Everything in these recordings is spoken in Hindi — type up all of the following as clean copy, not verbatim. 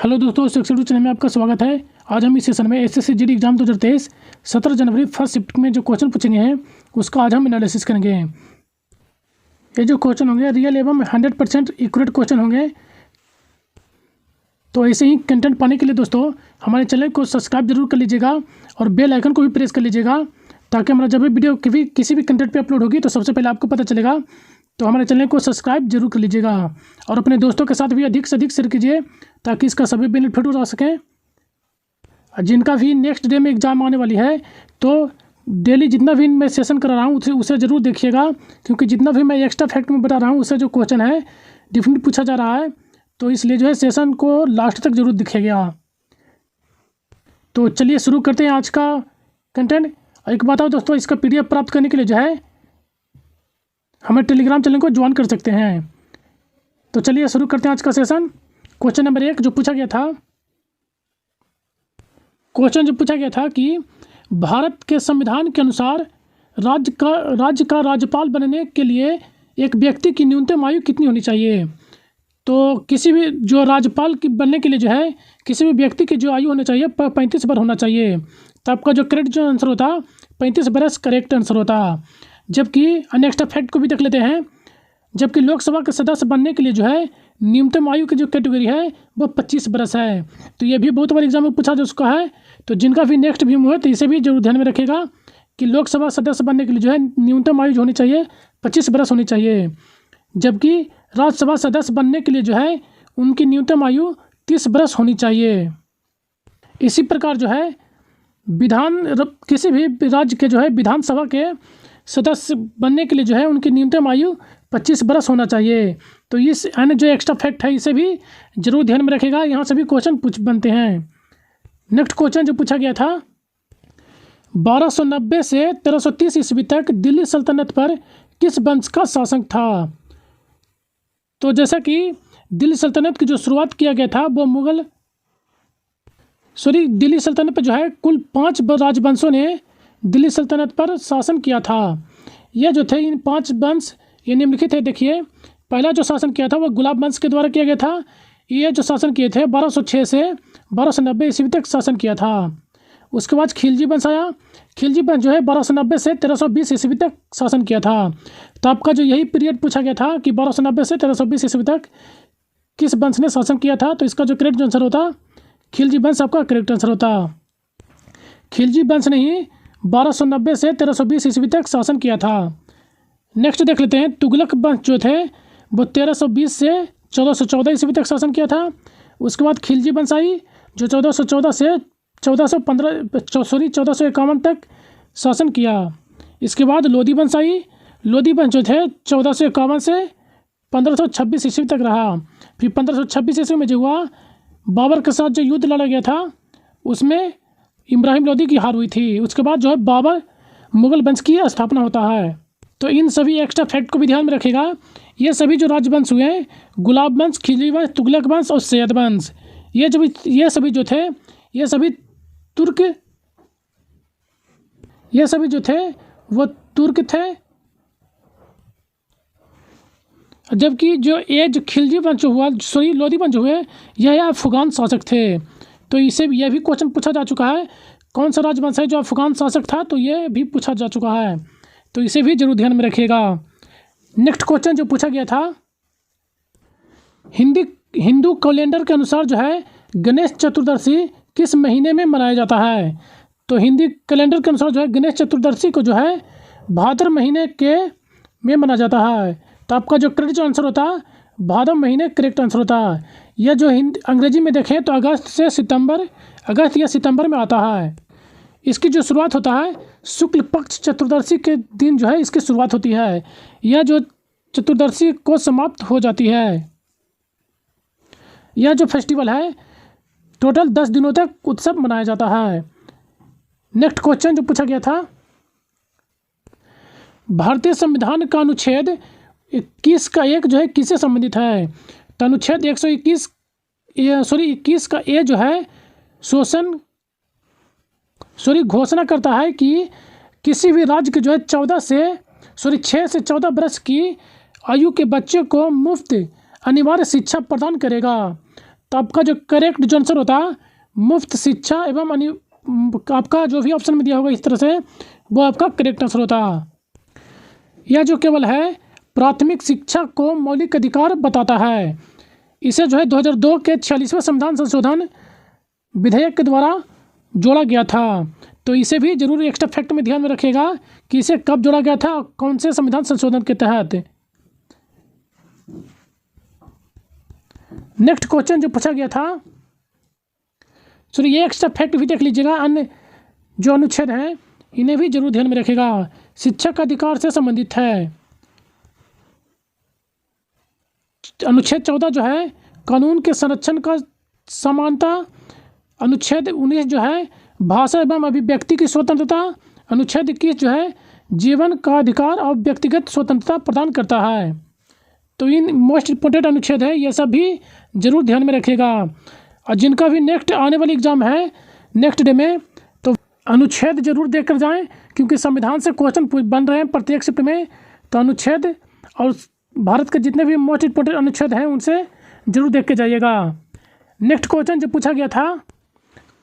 हेलो दोस्तों, शिक्षक चैनल में आपका स्वागत है। आज हम इस सेशन में एसएससी जीडी एग्जाम 2023 17 जनवरी फर्स्ट शिफ्ट में जो क्वेश्चन पूछेंगे हैं उसका आज हम एनालिसिस करेंगे। ये जो क्वेश्चन होंगे रियल एवं 100% एक्यूरेट क्वेश्चन होंगे। तो ऐसे ही कंटेंट पाने के लिए दोस्तों हमारे चैनल को सब्सक्राइब जरूर कर लीजिएगा और बेल आइकन को भी प्रेस कर लीजिएगा, ताकि हमारा जब भी वीडियो किसी भी कंटेंट पे अपलोड होगी तो सबसे पहले आपको पता चलेगा। तो हमारे चैनल को सब्सक्राइब जरूर कर लीजिएगा और अपने दोस्तों के साथ भी अधिक से अधिक शेयर कीजिए, ताकि इसका सभी बेनिफिट उठा सकें। जिनका भी नेक्स्ट डे में एग्ज़ाम आने वाली है तो डेली जितना भी मैं सेशन करा रहा हूँ उसे ज़रूर देखिएगा, क्योंकि जितना भी मैं एक्स्ट्रा फैक्ट में बता रहा हूँ उससे जो क्वेश्चन है डिफरेंट पूछा जा रहा है, तो इसलिए जो है सेशन को लास्ट तक जरूर दिखेगा। तो चलिए शुरू करते हैं आज का कंटेंट। एक बात हो दोस्तों, इसका PDF प्राप्त करने के लिए जो है हमें टेलीग्राम चैनल को ज्वाइन कर सकते हैं। तो चलिए शुरू करते हैं आज का सेशन। क्वेश्चन नंबर 1 जो पूछा गया था कि भारत के संविधान के अनुसार राज्य का राज्यपाल बनने के लिए एक व्यक्ति की न्यूनतम आयु कितनी होनी चाहिए। तो किसी भी जो राज्यपाल की बनने के लिए जो है किसी भी व्यक्ति की जो आयु होनी चाहिए 35 वर्ष होना चाहिए। तो आपका जो करेक्ट जो आंसर होता 35 वर्ष करेक्ट आंसर होता। जबकि नेक्स्ट फैक्ट को भी देख लेते हैं। जबकि लोकसभा के सदस्य बनने के लिए जो है न्यूनतम आयु की जो कैटेगरी है वो 25 वर्ष है। तो ये भी बहुत बार एग्जाम में पूछा जा चुका है। तो जिनका भी नेक्स्ट भी है तो इसे भी जरूर ध्यान में रखिएगा कि लोकसभा सदस्य बनने के लिए जो है न्यूनतम आयु होनी चाहिए 25 वर्ष होनी चाहिए। जबकि राज्यसभा सदस्य बनने के लिए जो है उनकी न्यूनतम आयु 30 वर्ष होनी चाहिए। इसी प्रकार जो है किसी भी राज्य के जो है विधानसभा के सदस्य बनने के लिए जो है उनकी न्यूनतम आयु 25 वर्ष होना चाहिए। तो इस अन्य जो एक्स्ट्रा फैक्ट है इसे भी जरूर ध्यान में रखेगा, यहाँ से भी क्वेश्चन बनते हैं। नेक्स्ट क्वेश्चन जो पूछा गया था 1290 से 1330 ईस्वी तक दिल्ली सल्तनत पर किस वंश का शासन था। तो जैसा कि दिल्ली सल्तनत की जो शुरुआत किया गया था वो दिल्ली सल्तनत पर जो है कुल 5 राजवंशों ने दिल्ली सल्तनत पर शासन किया था। ये जो थे इन 5 वंश ये निम्नलिखित है। देखिए, पहला जो शासन किया था वो गुलाब वंश के द्वारा किया गया था। ये जो शासन किए थे 1206 से 1290 ईस्वी तक शासन किया था। उसके बाद खिलजी वंश आया। खिलजी वंश जो है 1290 से 1320 ईस्वी तक शासन किया था। तो आपका जो यही पीरियड पूछा गया था कि 1290 से 1320 ईस्वी तक किस वंश ने शासन किया था। तो इसका जो करेक्ट आंसर होता खिलजी वंश आपका करेक्ट आंसर होता। खिलजी वंश ने ही 1290 से 1320 ईस्वी तक शासन किया था। नेक्स्ट देख लेते हैं, तुगलक वंश जो थे वो 1320 से 1414 ईस्वी तक शासन किया था। उसके बाद खिलजी वंश आई जो 1414 से 1451 तक शासन किया। इसके बाद लोधी वंश आई। लोधी वंश जो थे 1451 से 1526 ईस्वी तक रहा। फिर 1526 ईस्वी में जो हुआ बाबर के साथ जो युद्ध लड़ा गया था उसमें इब्राहिम लोदी की हार हुई थी। उसके बाद जो है बाबर मुगल वंश की स्थापना होता है। तो इन सभी एक्स्ट्रा फैक्ट को भी ध्यान में रखेगा। ये सभी जो राजवंश हुए हैं गुलाब वंश, खिलजी वंश, तुगलक वंश और सैयद वंश, ये सभी जो थे ये सभी जो थे वो तुर्क थे। जबकि जो खिलजी वंश हुआ लोधी वंश हुए यह अफगान शासक थे। तो इसे यह भी क्वेश्चन पूछा जा चुका है, कौन सा राजवंश है जो अफगान शासक था, तो यह भी पूछा जा चुका है। तो इसे भी जरूर ध्यान में रखिएगा। नेक्स्ट क्वेश्चन जो पूछा गया था हिंदू कैलेंडर के अनुसार जो है गणेश चतुर्दशी किस महीने में मनाया जाता है। तो हिंदी कैलेंडर के अनुसार जो है गणेश चतुर्दशी को जो है भाद्र महीने में मनाया जाता है। तो आपका जो करेक्ट आंसर होता है भाद्र महीने करेक्ट आंसर होता है। यह जो अंग्रेजी में देखें तो अगस्त या सितंबर में आता है। इसकी जो शुरुआत होता है शुक्ल पक्ष चतुर्दशी के दिन जो है इसकी शुरुआत होती है। यह जो चतुर्दशी को समाप्त हो जाती है। यह जो फेस्टिवल है टोटल 10 दिनों तक उत्सव मनाया जाता है। नेक्स्ट क्वेश्चन जो पूछा गया था भारतीय संविधान का अनुच्छेद 21 का 1 जो है किससे संबंधित है। तो अनुच्छेद 21 का ए जो है घोषणा करता है कि किसी भी राज्य के जो है 6 से 14 वर्ष की आयु के बच्चे को मुफ्त अनिवार्य शिक्षा प्रदान करेगा। तो आपका जो करेक्ट जो आंसर होता है मुफ्त शिक्षा एवं आपका जो भी ऑप्शन में दिया होगा इस तरह से वो आपका करेक्ट आंसर होता। यह जो केवल है प्राथमिक शिक्षा को मौलिक अधिकार बताता है। इसे जो है 2002 के 46वें संविधान संशोधन विधेयक के द्वारा जोड़ा गया था। तो इसे भी जरूर एक्स्ट्रा फैक्ट में ध्यान में रखिएगा कि इसे कब जोड़ा गया था और कौन से संविधान संशोधन के तहत। नेक्स्ट क्वेश्चन जो पूछा गया था, ये एक्स्ट्रा फैक्ट भी देख लीजिएगा, अन्य जो अनुच्छेद हैं इन्हें भी जरूर ध्यान में रखिएगा। शिक्षा का अधिकार से संबंधित है। अनुच्छेद 14 जो है कानून के संरक्षण का समानता। अनुच्छेद 19 जो है भाषा एवं अभिव्यक्ति की स्वतंत्रता। अनुच्छेद 21 जो है जीवन का अधिकार और व्यक्तिगत स्वतंत्रता प्रदान करता है। तो इन मोस्ट इम्पोर्टेंट अनुच्छेद है, ये सब भी जरूर ध्यान में रखिएगा। और जिनका भी नेक्स्ट आने वाली एग्जाम है नेक्स्ट डे में, तो अनुच्छेद जरूर देख कर जाएँ, क्योंकि संविधान से क्वेश्चन बन रहे हैं प्रत्येक शिफ्ट में। तो अनुच्छेद और भारत के जितने भी मोस्ट इम्पोर्टेंट अनुच्छेद हैं उनसे जरूर देख के जाइएगा। नेक्स्ट क्वेश्चन जो पूछा गया था,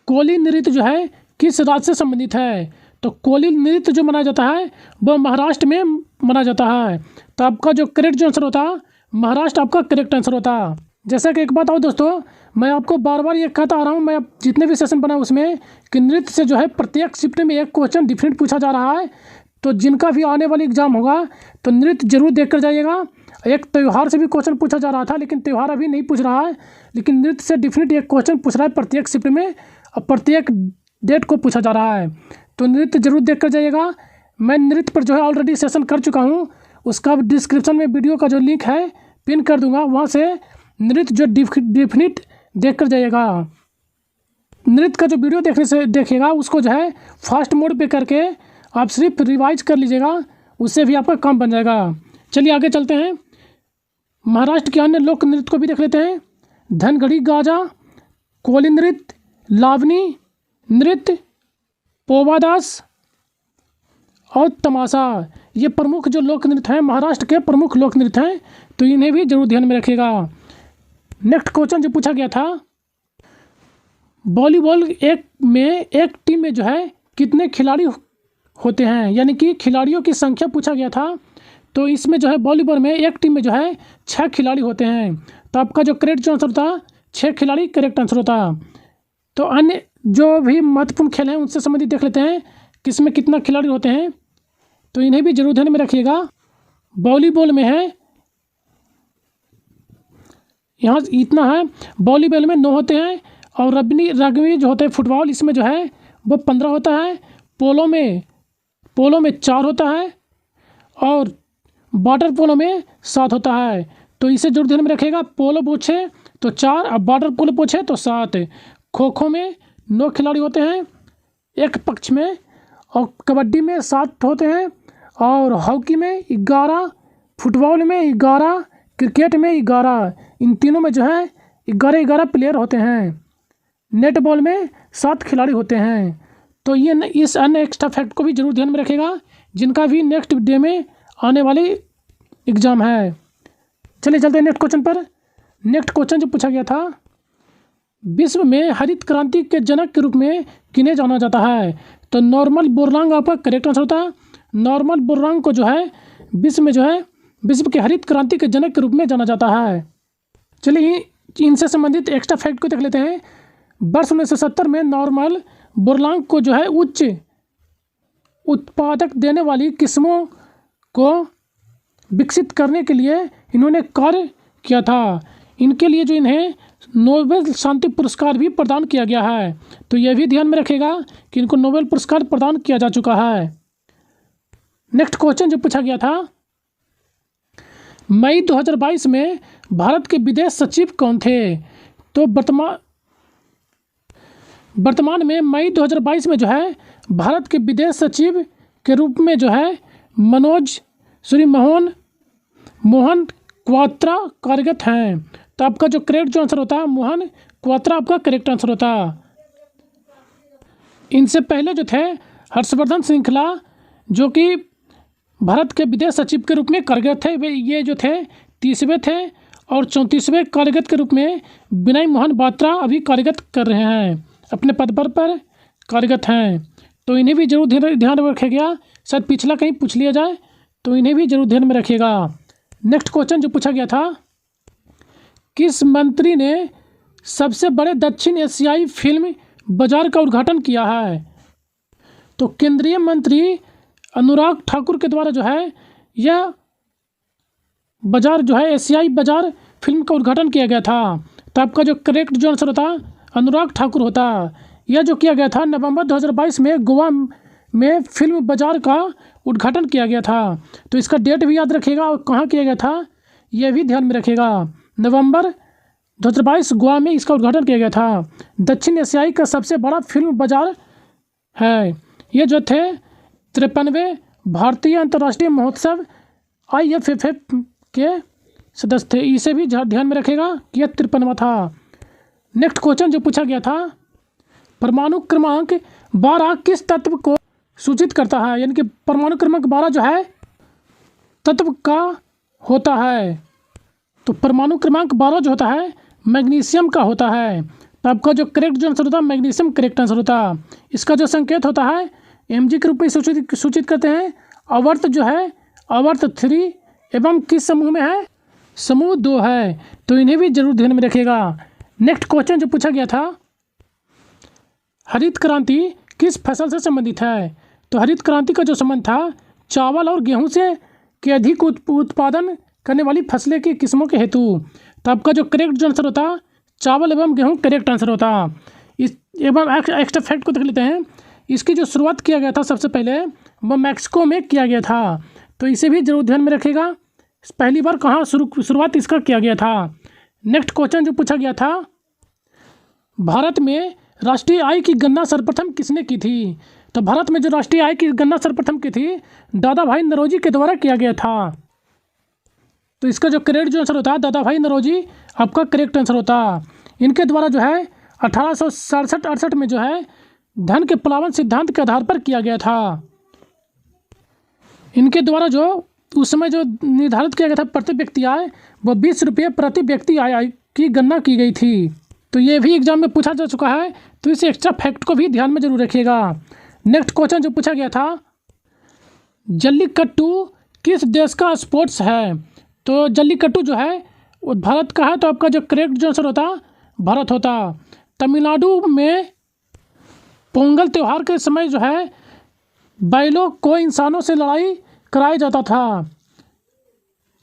कोली नृत्य जो है किस राज्य से संबंधित है। तो कोली नृत्य जो मनाया जाता है वह महाराष्ट्र में मनाया जाता है। तो आपका जो करेक्ट जो आंसर होता महाराष्ट्र आपका करेक्ट आंसर होता। जैसा कि एक बात और दोस्तों, मैं आपको बार बार ये कहता आ रहा हूँ, मैं अब जितने भी सेशन बनाए उसमें कि नृत्य से जो है प्रत्येक शिफ्ट में एक क्वेश्चन डिफरेंट पूछा जा रहा है। तो जिनका भी आने वाली एग्जाम होगा तो नृत्य जरूर देख कर जाइएगा। एक त्यौहार से भी क्वेश्चन पूछा जा रहा था, लेकिन त्यौहार अभी नहीं पूछ रहा है, लेकिन नृत्य से डिफरेंट एक क्वेश्चन पूछ रहा है प्रत्येक शिफ्ट में और प्रत्येक डेट को पूछा जा रहा है। तो नृत्य जरूर देख कर जाइएगा। मैं नृत्य पर जो है ऑलरेडी सेशन कर चुका हूँ, उसका डिस्क्रिप्शन में वीडियो का जो लिंक है पिन कर दूंगा, वहाँ से नृत्य जो डिफिनिट देख कर जाइएगा। नृत्य का जो वीडियो देखने से देखिएगा उसको जो है फास्ट मोड पे करके आप सिर्फ रिवाइज कर लीजिएगा, उससे भी आपका काम बन जाएगा। चलिए आगे चलते हैं। महाराष्ट्र के अन्य लोक नृत्य को भी देख लेते हैं। धनगढ़ी गाजा, कोली नृत्य, लावनी नृत्य, पोवादास और तमाशा, ये प्रमुख जो लोक नृत्य हैं, महाराष्ट्र के प्रमुख लोक नृत्य हैं। तो इन्हें भी जरूर ध्यान में रखिएगा। नेक्स्ट क्वेश्चन जो पूछा गया था, वॉलीबॉल एक टीम में जो है कितने खिलाड़ी होते हैं, यानी कि खिलाड़ियों की संख्या पूछा गया था। तो इसमें जो है वॉलीबॉल में एक टीम में जो है 6 खिलाड़ी होते हैं। तो आपका जो करेक्ट जो आंसर होता 6 खिलाड़ी करेक्ट आंसर होता। तो अन्य जो भी महत्वपूर्ण खेल हैं उनसे संबंधित देख लेते हैं किसमें कितना खिलाड़ी होते हैं। तो इन्हें भी जरूर ध्यान में रखिएगा। वॉलीबॉल में है यहाँ इतना है, वॉलीबॉल में 9 होते हैं, और रग्बी जो होते हैं फुटबॉल, इसमें जो है वो 15 होता है। पोलो में 4 होता है, और वाटर पोलो में 7 होता है। तो इसे जरूर ध्यान में रखिएगा। पोलो पूछे तो 4, और वाटर पोलो पूछे तो 7। खो खो में 9 खिलाड़ी होते हैं एक पक्ष में, और कबड्डी में 7 होते हैं, और हॉकी में 11, फुटबॉल में 11, क्रिकेट में 11। इन तीनों में जो है 11 प्लेयर होते हैं। नेटबॉल में 7 खिलाड़ी होते हैं। तो ये इस अन्य एक्स्ट्रा फैक्ट को भी जरूर ध्यान में रखिएगा, जिनका भी नेक्स्ट डे में आने वाली एग्ज़ाम है। चलिए चलते हैं नेक्स्ट क्वेश्चन पर। नेक्स्ट क्वेश्चन जो पूछा गया था, विश्व में हरित क्रांति के जनक के रूप में किन्हें जाना जाता है। तो नॉर्मन बोरलॉग आपका करेक्ट आंसर होता है। नॉर्मन बोरलॉग को जो है विश्व में जो है विश्व के हरित क्रांति के जनक के रूप में जाना जाता है। चलिए इनसे संबंधित एक्स्ट्रा फैक्ट को देख लेते हैं। वर्ष 1970 में नॉर्मन बोरलॉग को जो है उच्च उत्पादक देने वाली किस्मों को विकसित करने के लिए इन्होंने कार्य किया था। इनके लिए जो इन्हें नोबेल शांति पुरस्कार भी प्रदान किया गया है। तो यह भी ध्यान में रखेगा कि इनको नोबेल पुरस्कार प्रदान किया जा चुका है। नेक्स्ट क्वेश्चन जो पूछा गया था, मई 2022 में भारत के विदेश सचिव कौन थे। तो वर्तमान में मई 2022 में जो है भारत के विदेश सचिव के रूप में जो है मोहन क्वात्रा कार्यरत हैं। तो आपका जो करेक्ट जो आंसर होता है मोहन क्वात्रा आपका करेक्ट आंसर होता। इनसे पहले जो थे हर्षवर्धन श्रृंखला, जो कि भारत के विदेश सचिव के रूप में कार्यरत थे, वे ये जो थे 30वें थे। और 34वें कार्यगत के रूप में विनय मोहन बात्रा अभी कार्यगत कर रहे हैं, अपने पद पर कार्यगत हैं। तो इन्हें भी जरूर ध्यान में रखिएगा, शायद पिछला कहीं पूछ लिया जाए, तो इन्हें भी जरूर ध्यान में रखिएगा। नेक्स्ट क्वेश्चन जो पूछा गया था, किस मंत्री ने सबसे बड़े दक्षिण एशियाई फिल्म बाजार का उद्घाटन किया है? तो केंद्रीय मंत्री अनुराग ठाकुर के द्वारा जो है यह बाजार जो है एशियाई बाजार फिल्म का उद्घाटन किया गया था। तो आपका जो करेक्ट जो आंसर होता अनुराग ठाकुर होता। यह जो किया गया था नवंबर 2022 में गोवा में फिल्म बाजार का उद्घाटन किया गया था। तो इसका डेट भी याद रखिएगा और कहाँ किया गया था यह भी ध्यान में रखिएगा। नवंबर 2022 गोवा में इसका उद्घाटन किया गया था। दक्षिण एशियाई का सबसे बड़ा फिल्म बाजार है। ये जो थे 53वें भारतीय अंतर्राष्ट्रीय महोत्सव IFFF के सदस्य थे। इसे भी ध्यान में रखेगा कि यह 53वां था। नेक्स्ट क्वेश्चन जो पूछा गया था, परमाणु क्रमांक 12 किस तत्व को सूचित करता है? यानी कि परमाणु क्रमांक 12 जो है तत्व का होता है। तो परमाणु क्रमांक 12 जो होता है मैग्नीशियम का होता है। तो आपका जो करेक्ट जो आंसर होता है मैग्नीशियम करेक्ट आंसर होता है। इसका जो संकेत होता है Mg के रूप में सूचित करते हैं। आवर्त जो है आवर्त 3 एवं किस समूह में है? समूह 2 है। तो इन्हें भी जरूर ध्यान में रखिएगा। नेक्स्ट क्वेश्चन जो पूछा गया था, हरित क्रांति किस फसल से संबंधित है? तो हरित क्रांति का जो संबंध था चावल और गेहूं से के अधिक उत्पादन करने वाली फसलें की किस्मों के हेतु। तो आपका जो करेक्ट जो आंसर होता चावल एवं गेहूं करेक्ट आंसर होता। इस एवं एक्स्ट्रा फैक्ट को देख लेते हैं। इसकी जो शुरुआत किया गया था सबसे पहले वह मैक्सिको में किया गया था। तो इसे भी जरूर ध्यान में रखिएगा, पहली बार कहाँ शुरुआत इसका किया गया था। नेक्स्ट क्वेश्चन जो पूछा गया था, भारत में राष्ट्रीय आय की गणना सर्वप्रथम किसने की थी? तो भारत में जो राष्ट्रीय आय की गणना सर्वप्रथम की थी दादा भाई नौरोजी के द्वारा किया गया था। तो इसका जो करेक्ट जो आंसर होता है दादा भाई नौरोजी आपका करेक्ट आंसर होता। इनके द्वारा जो है 1867-68 में जो है धन के प्लावन सिद्धांत के आधार पर किया गया था। इनके द्वारा जो उस समय जो निर्धारित किया गया था प्रति व्यक्ति आय वह 20 रुपये प्रति व्यक्ति आय की गणना की गई थी। तो ये भी एग्जाम में पूछा जा चुका है, तो इस एक्स्ट्रा फैक्ट को भी ध्यान में जरूर रखिएगा। नेक्स्ट क्वेश्चन जो पूछा गया था, जल्लीकट्टू किस देश का स्पोर्ट्स है? तो जल्लीकट्टू जो है वो भारत का है। तो आपका जो करेक्ट जो आंसर होता भारत होता। तमिलनाडु में पोंगल त्यौहार के समय जो है बैलों को इंसानों से लड़ाई कराया जाता था।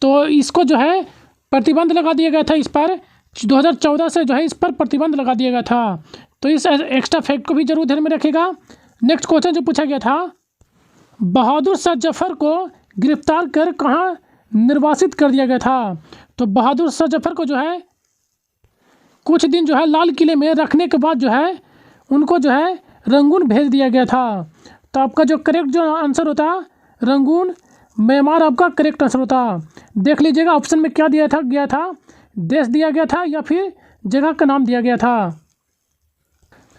तो इसको जो है प्रतिबंध लगा दिया गया था। इस पर 2014 से जो है इस पर प्रतिबंध लगा दिया गया था। तो इस एक्स्ट्रा फैक्ट को भी जरूर ध्यान में रखिएगा। नेक्स्ट क्वेश्चन जो पूछा गया था, बहादुर शाह जफर को गिरफ्तार कर कहाँ निर्वासित कर दिया गया था? तो बहादुर शाह जफर को जो है कुछ दिन जो है लाल किले में रखने के बाद जो है उनको जो है रंगून भेज दिया गया था। तो आपका जो करेक्ट जो आंसर होता रंगून म्यांमार आपका करेक्ट आंसर होता। देख लीजिएगा ऑप्शन में क्या दिया था देश दिया गया था या फिर जगह का नाम दिया गया था।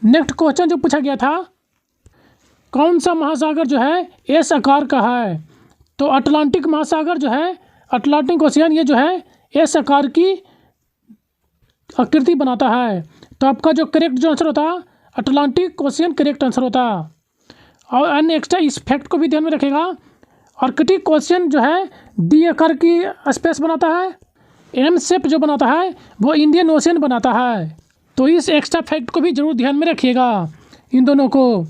नेक्स्ट क्वेश्चन जो पूछा गया था, कौन सा महासागर जो है एस आकार का है? तो अटलांटिक महासागर जो है अटलांटिक ओशियन ये जो है एस आकार की आकृति बनाता है। तो आपका जो करेक्ट जो आंसर होता अटलांटिक ओशियन करेक्ट आंसर होता। और अन्य एक्स्ट्रा इस फैक्ट को भी ध्यान में रखेगा, आर्कटिक ओशियन जो है डी आकार की स्पेस बनाता है, एम शेप जो बनाता है वो इंडियन ओशियन बनाता है। तो इस एक्स्ट्रा फैक्ट को भी जरूर ध्यान में रखिएगा इन दोनों को।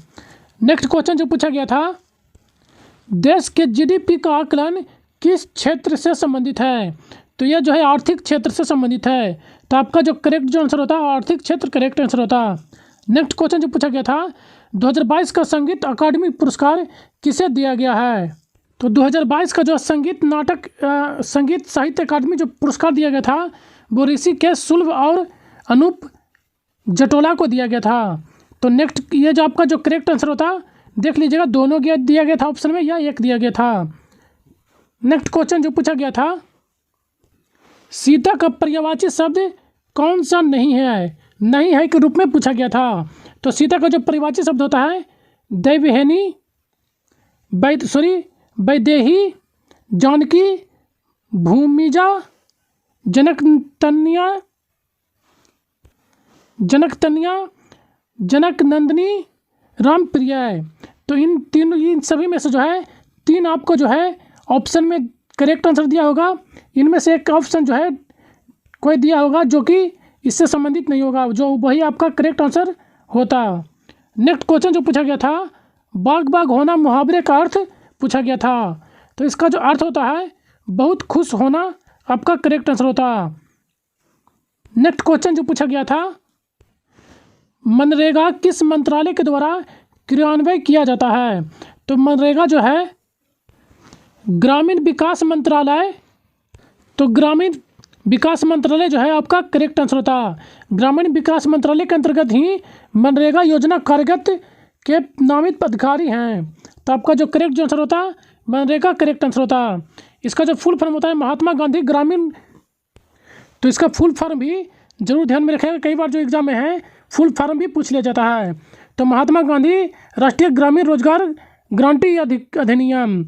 नेक्स्ट क्वेश्चन जो पूछा गया था, देश के जीडीपी का आकलन किस क्षेत्र से संबंधित है? तो यह जो है आर्थिक क्षेत्र से संबंधित है। तो आपका जो करेक्ट जो आंसर होता है आर्थिक क्षेत्र करेक्ट आंसर होता। नेक्स्ट क्वेश्चन जो पूछा गया था, 2022 का संगीत अकादमी पुरस्कार किसे दिया गया है? तो 2022 का जो संगीत साहित्य अकादमी जो पुरस्कार दिया गया था वो ऋषिकेश शुल्ब और अनूप जटोला को दिया गया था। तो नेक्स्ट ये जो आपका जो करेक्ट आंसर होता देख लीजिएगा, दोनों दिया गया था ऑप्शन में या एक दिया गया था। नेक्स्ट क्वेश्चन जो पूछा गया था, सीता का पर्यायवाची शब्द कौन सा नहीं है के रूप में पूछा गया था। तो सीता का जो पर्यायवाची शब्द होता है दैवहेनी वैदेही, जानकी, भूमिजा, जनकतनिया, जनकनंदिनी, रामप्रिया है। तो इन सभी में से जो है 3 आपको जो है ऑप्शन में करेक्ट आंसर दिया होगा। इनमें से एक ऑप्शन जो है कोई दिया होगा जो कि इससे संबंधित नहीं होगा, जो वही आपका करेक्ट आंसर होता। नेक्स्ट क्वेश्चन जो पूछा गया था, बाग बाग होना मुहावरे का अर्थ पूछा गया था। तो इसका जो अर्थ होता है बहुत खुश होना आपका करेक्ट आंसर होता। नेक्स्ट क्वेश्चन जो पूछा गया था, मनरेगा किस मंत्रालय के द्वारा क्रियान्वयन किया जाता है। तो मनरेगा जो है ग्रामीण विकास मंत्रालय, तो ग्रामीण विकास मंत्रालय जो है आपका करेक्ट आंसर होता। ग्रामीण विकास मंत्रालय के अंतर्गत ही मनरेगा योजना कार्यगत के नामित अधिकारी हैं। तो आपका जो करेक्ट जो आंसर होता मनरेगा करेक्ट आंसर होता। इसका जो फुल फॉर्म होता है महात्मा गांधी ग्रामीण, तो इसका फुल फॉर्म भी जरूर ध्यान में रखिएगा, कई बार जो एग्जाम में है फुल फॉर्म भी पूछ लिया जाता है। तो महात्मा गांधी राष्ट्रीय ग्रामीण रोजगार गारंटी अधिनियम।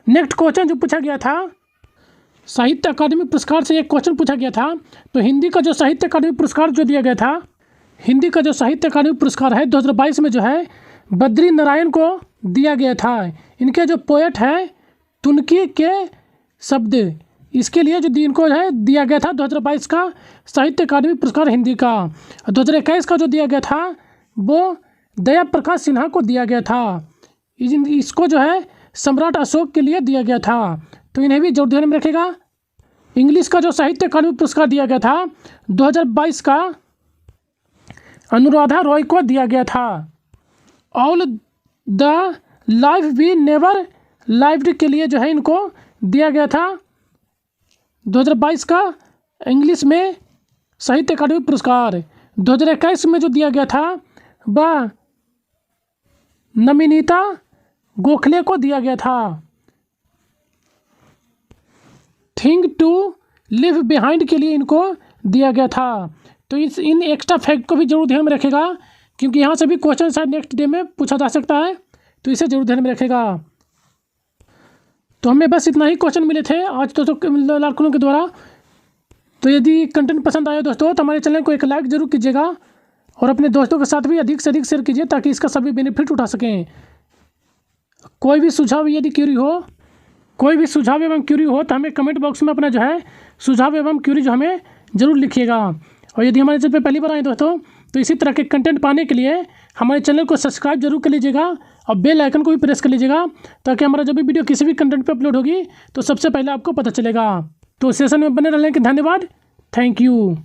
नेक्स्ट क्वेश्चन जो पूछा गया था, साहित्य अकादमी पुरस्कार से एक क्वेश्चन पूछा गया था। तो हिंदी का जो साहित्य अकादमी पुरस्कार जो दिया गया था, हिंदी का जो साहित्य अकादमी पुरस्कार है 2022 में जो है बद्री नारायण को दिया गया था। इनके जो पोएट है तुर्की के शब्द, इसके लिए जो इनको है दिया गया था 2022 का साहित्य अकादमी पुरस्कार हिंदी का। 2021 का जो दिया गया था वो दया प्रकाश सिन्हा को दिया गया था। इसको जो है सम्राट अशोक के लिए दिया गया था। तो इन्हें भी जरूर ध्यान में रखेगा। इंग्लिश का जो साहित्य अकादमी पुरस्कार दिया गया था 2022 का अनुराधा रॉय को दिया गया था। All the life we never lived के लिए जो है इनको दिया गया था 2022 का इंग्लिश में साहित्य अकादमी पुरस्कार। 2021 में जो दिया गया था वह नमिनीता गोखले को दिया गया था। थिंग टू लिव बिहाइंड के लिए इनको दिया गया था। तो इन एक्स्ट्रा फैक्ट को भी जरूर ध्यान में रखेगा, क्योंकि यहाँ से भी क्वेश्चन शायद नेक्स्ट डे में पूछा जा सकता है, तो इसे जरूर ध्यान में रखेगा। तो हमें बस इतना ही क्वेश्चन मिले थे आज दोस्तों लाडकुलों के द्वारा। तो यदि कंटेंट पसंद आया दोस्तों तो हमारे चैनल को एक लाइक जरूर कीजिएगा और अपने दोस्तों के साथ भी अधिक से अधिक शेयर कीजिए ताकि इसका सभी बेनिफिट उठा सकें। कोई भी सुझाव यदि क्यूरी हो, कोई भी सुझाव एवं क्यूरी हो तो हमें कमेंट बॉक्स में अपना जो है सुझाव एवं क्यूरी जो हमें ज़रूर लिखिएगा। और यदि हमारे चैनल पर पहली बार आए दोस्तों तो इसी तरह के कंटेंट पाने के लिए हमारे चैनल को सब्सक्राइब जरूर कर लीजिएगा और बेल आइकन को भी प्रेस कर लीजिएगा ताकि हमारा जब भी वीडियो किसी भी कंटेंट पे अपलोड होगी तो सबसे पहले आपको पता चलेगा। तो सेशन में बने रहने के धन्यवाद। Thank you.